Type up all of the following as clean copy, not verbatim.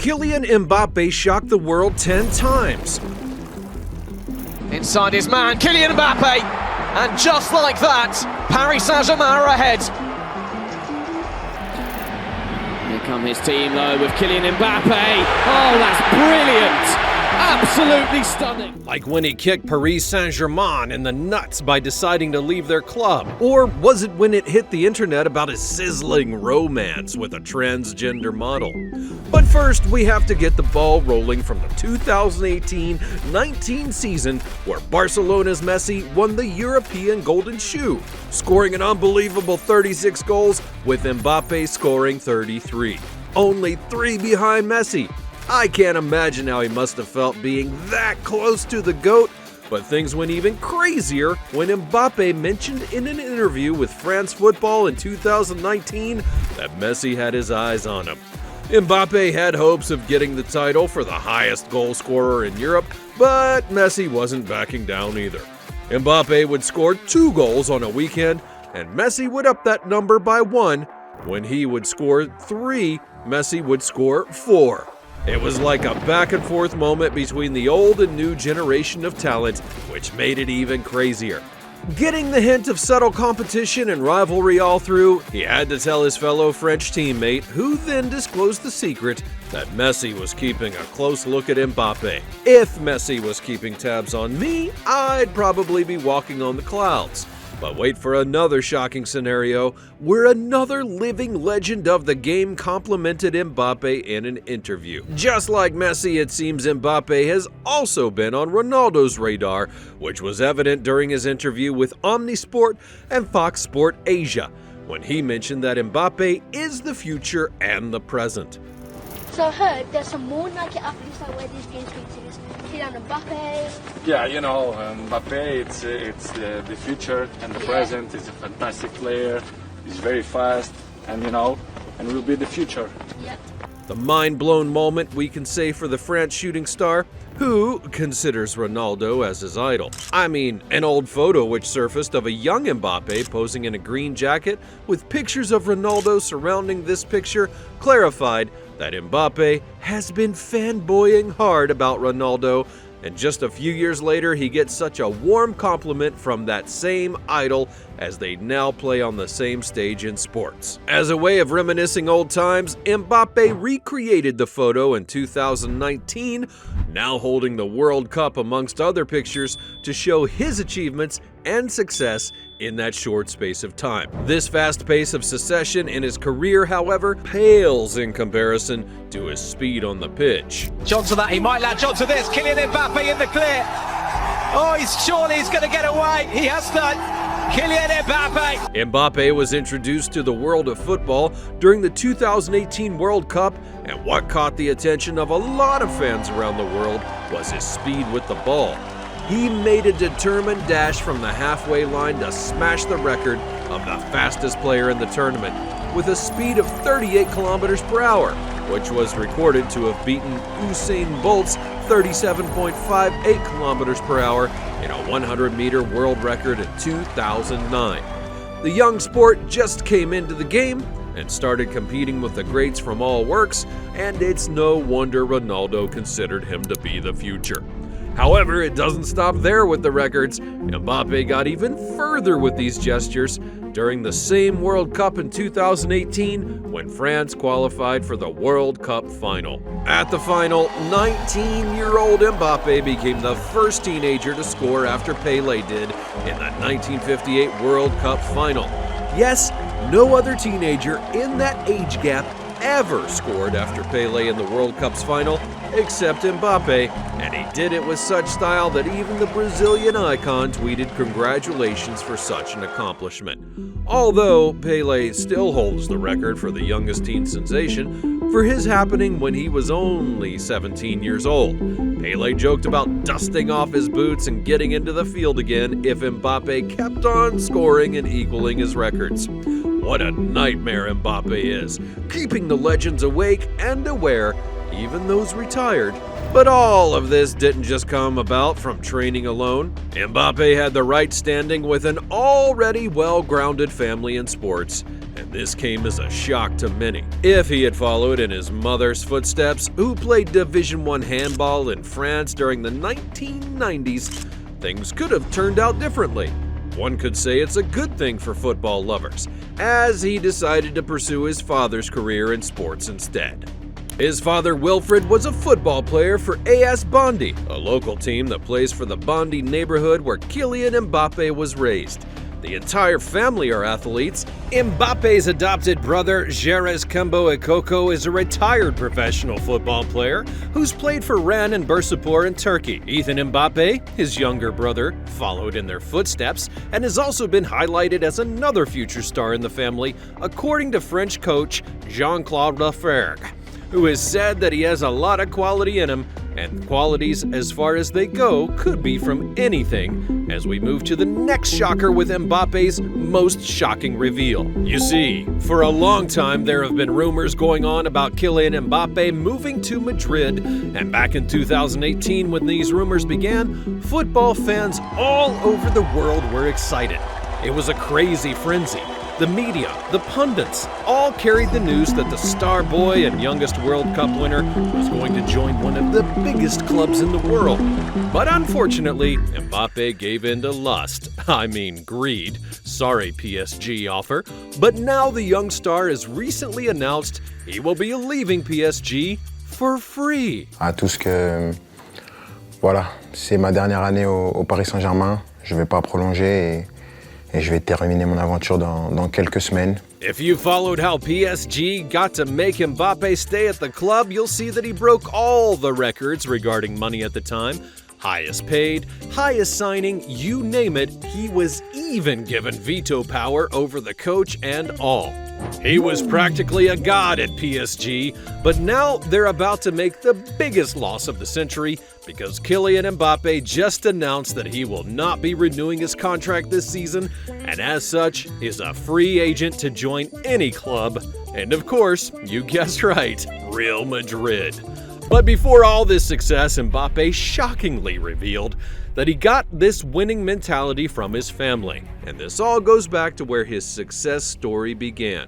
Kylian Mbappe shocked the world 10 times. Inside his man, Kylian Mbappe, and just like that, Paris Saint-Germain are ahead. Here come his team though with Kylian Mbappe. Oh, that's brilliant! Absolutely stunning. Like when he kicked Paris Saint-Germain in the nuts by deciding to leave their club. Or was it when it hit the internet about his sizzling romance with a transgender model? But first, we have to get the ball rolling from the 2018-19 season where Barcelona's Messi won the European Golden Shoe, scoring an unbelievable 36 goals with Mbappe scoring 33. Only 3 behind Messi. I can't imagine how he must have felt being that close to the GOAT, but things went even crazier when Mbappe mentioned in an interview with France Football in 2019 that Messi had his eyes on him. Mbappe had hopes of getting the title for the highest goal scorer in Europe, but Messi wasn't backing down either. Mbappe would score 2 goals on a weekend, and Messi would up that number by 1. When he would score 3, Messi would score 4. It was like a back-and-forth moment between the old and new generation of talent, which made it even crazier. Getting the hint of subtle competition and rivalry all through, he had to tell his fellow French teammate, who then disclosed the secret that Messi was keeping a close look at Mbappe. If Messi was keeping tabs on me, I'd probably be walking on the clouds. But wait for another shocking scenario where another living legend of the game complimented Mbappe in an interview. Just like Messi, it seems Mbappe has also been on Ronaldo's radar, which was evident during his interview with Omnisport and Fox Sport Asia, when he mentioned that Mbappe is the future and the present. So I heard there's some more Nike athletes that wear these game suits. Kylian Mbappe. Yeah, you know, Mbappe, it's the future and the present. He's a fantastic player. He's very fast, and and will be the future. Yeah. The mind-blown moment, we can say, for the French shooting star, who considers Ronaldo as his idol. I mean, an old photo which surfaced of a young Mbappe posing in a green jacket with pictures of Ronaldo surrounding this picture clarified that Mbappe has been fanboying hard about Ronaldo, and just a few years later he gets such a warm compliment from that same idol as they now play on the same stage in sports. As a way of reminiscing old times, Mbappe recreated the photo in 2019, now holding the World Cup amongst other pictures to show his achievements and success in that short space of time. This fast pace of succession in his career, however, pales in comparison to his speed on the pitch. Onto that, he might latch onto this. Kylian Mbappe in the clear. Oh, he's going to get away. He has done. Kylian Mbappe. Mbappe was introduced to the world of football during the 2018 World Cup, and what caught the attention of a lot of fans around the world was his speed with the ball. He made a determined dash from the halfway line to smash the record of the fastest player in the tournament with a speed of 38 kilometers per hour, which was recorded to have beaten Usain Bolt's 37.58 kilometers per hour in a 100-meter world record in 2009. The young sport just came into the game and started competing with the greats from all works, and it's no wonder Ronaldo considered him to be the future. However, it doesn't stop there with the records. Mbappe got even further with these gestures during the same World Cup in 2018 when France qualified for the World Cup final. At the final, 19-year-old Mbappe became the first teenager to score after Pelé did in the 1958 World Cup final. Yes, no other teenager in that age gap ever scored after Pelé in the World Cup's final, except Mbappe, and he did it with such style that even the Brazilian icon tweeted congratulations for such an accomplishment. Although Pelé still holds the record for the youngest teen sensation for his happening when he was only 17 years old. Pelé joked about dusting off his boots and getting into the field again if Mbappe kept on scoring and equaling his records. What a nightmare Mbappe is, keeping the legends awake and aware, even those retired. But all of this didn't just come about from training alone. Mbappe had the right standing with an already well-grounded family in sports, and This came as a shock to many. If he had followed in his mother's footsteps, who played Division I handball in France during the 1990s, things could have turned out differently. One could say it's a good thing for football lovers, as he decided to pursue his father's career in sports instead. His father, Wilfred, was a football player for AS Bondy, a local team that plays for the Bondy neighborhood where Kylian Mbappe was raised. The entire family are athletes. Mbappe's adopted brother, Jerez Kembo Ekoko, is a retired professional football player who's played for Rennes and Bursaspor in Turkey. Ethan Mbappe, his younger brother, followed in their footsteps and has also been highlighted as another future star in the family, according to French coach Jean-Claude Lafergue, who has said that he has a lot of quality in him, and qualities as far as they go could be from anything, as we move to the next shocker with Mbappe's most shocking reveal. You see, for a long time there have been rumors going on about Kylian Mbappe moving to Madrid, and back in 2018 when these rumors began, football fans all over the world were excited. It was a crazy frenzy. The media, the pundits, all carried the news that the star boy and youngest World Cup winner was going to join one of the biggest clubs in the world. But unfortunately, Mbappe gave in to lust, greed. Sorry, PSG offer. But now the young star has recently announced he will be leaving PSG for free. À tous que, voilà, c'est ma dernière année au Paris Saint-Germain. Je vais pas prolonger et je vais terminer mon aventure dans quelques semaines. If you followed how PSG got to make Mbappe stay at the club, you'll see that he broke all the records regarding money at the time. Highest paid, highest signing, you name it, he was even given veto power over the coach and all. He was practically a god at PSG, but now they're about to make the biggest loss of the century because Kylian Mbappe just announced that he will not be renewing his contract this season, and as such, is a free agent to join any club, and of course, you guessed right, Real Madrid. But before all this success, Mbappe shockingly revealed that he got this winning mentality from his family. And this all goes back to where his success story began.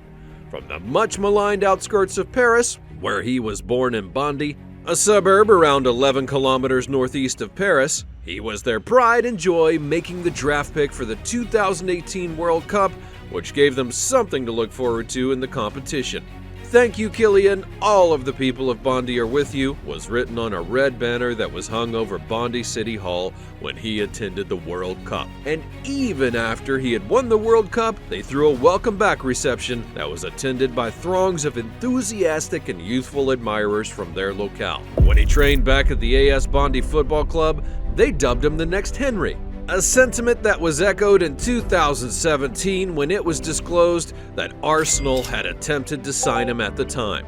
From the much maligned outskirts of Paris, where he was born in Bondy, a suburb around 11 kilometers northeast of Paris, he was their pride and joy, making the draft pick for the 2018 World Cup, which gave them something to look forward to in the competition. "Thank you, Kylian. All of the people of Bondy are with you," was written on a red banner that was hung over Bondy City Hall when he attended the World Cup. And even after he had won the World Cup, they threw a welcome back reception that was attended by throngs of enthusiastic and youthful admirers from their locale. When he trained back at the AS Bondy Football Club, they dubbed him the next Henry. A sentiment that was echoed in 2017 when it was disclosed that Arsenal had attempted to sign him at the time.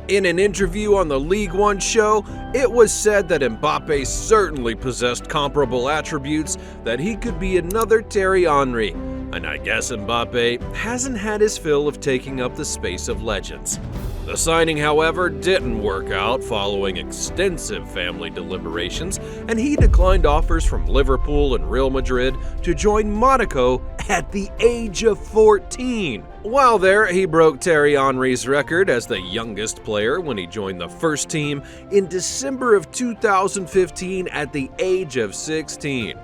In an interview on the League One show, it was said that Mbappe certainly possessed comparable attributes, that he could be another Thierry Henry, and I guess Mbappe hasn't had his fill of taking up the space of legends. The signing, however, didn't work out following extensive family deliberations, and he declined offers from Liverpool and Real Madrid to join Monaco at the age of 14. While there, he broke Thierry Henry's record as the youngest player when he joined the first team in December of 2015 at the age of 16.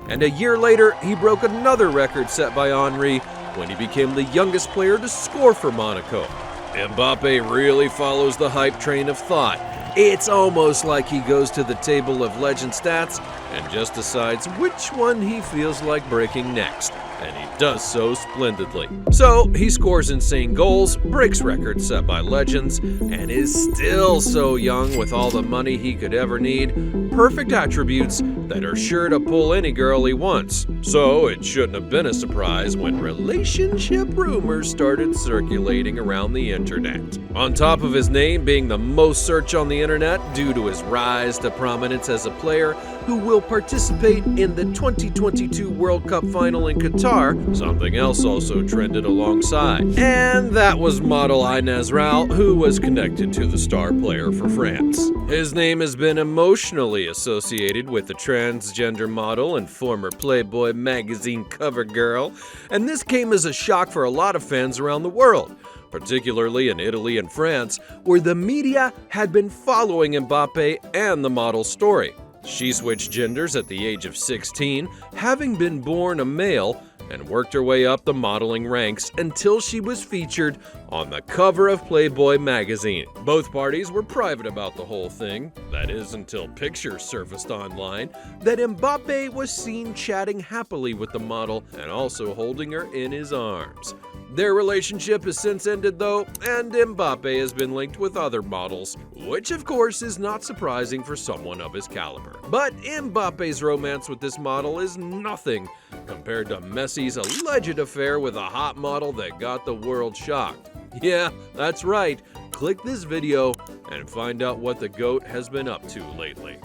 And a year later, he broke another record set by Henry when he became the youngest player to score for Monaco. Mbappe really follows the hype train of thought. It's almost like he goes to the table of legend stats and just decides which one he feels like breaking next, and he does so splendidly. So he scores insane goals, breaks records set by legends, and is still so young with all the money he could ever need. Perfect attributes that are sure to pull any girl he wants. So it shouldn't have been a surprise when relationship rumors started circulating around the internet. On top of his name being the most searched on the internet due to his rise to prominence as a player who will participate in the 2022 World Cup final in Qatar, something else also trended alongside. And that was model Inez Rao, who was connected to the star player for France. His name has been emotionally associated with the transgender model and former Playboy magazine cover girl, and this came as a shock for a lot of fans around the world. particularly in Italy and France, where the media had been following Mbappe and the model's story. She switched genders at the age of 16, having been born a male, and worked her way up the modeling ranks until she was featured on the cover of Playboy magazine. Both parties were private about the whole thing, that is until pictures surfaced online that Mbappe was seen chatting happily with the model and also holding her in his arms. Their relationship has since ended though, and Mbappe has been linked with other models, which of course is not surprising for someone of his caliber. But Mbappe's romance with this model is nothing compared to Messi's alleged affair with a hot model that got the world shocked. Yeah, that's right. Click this video and find out what the GOAT has been up to lately.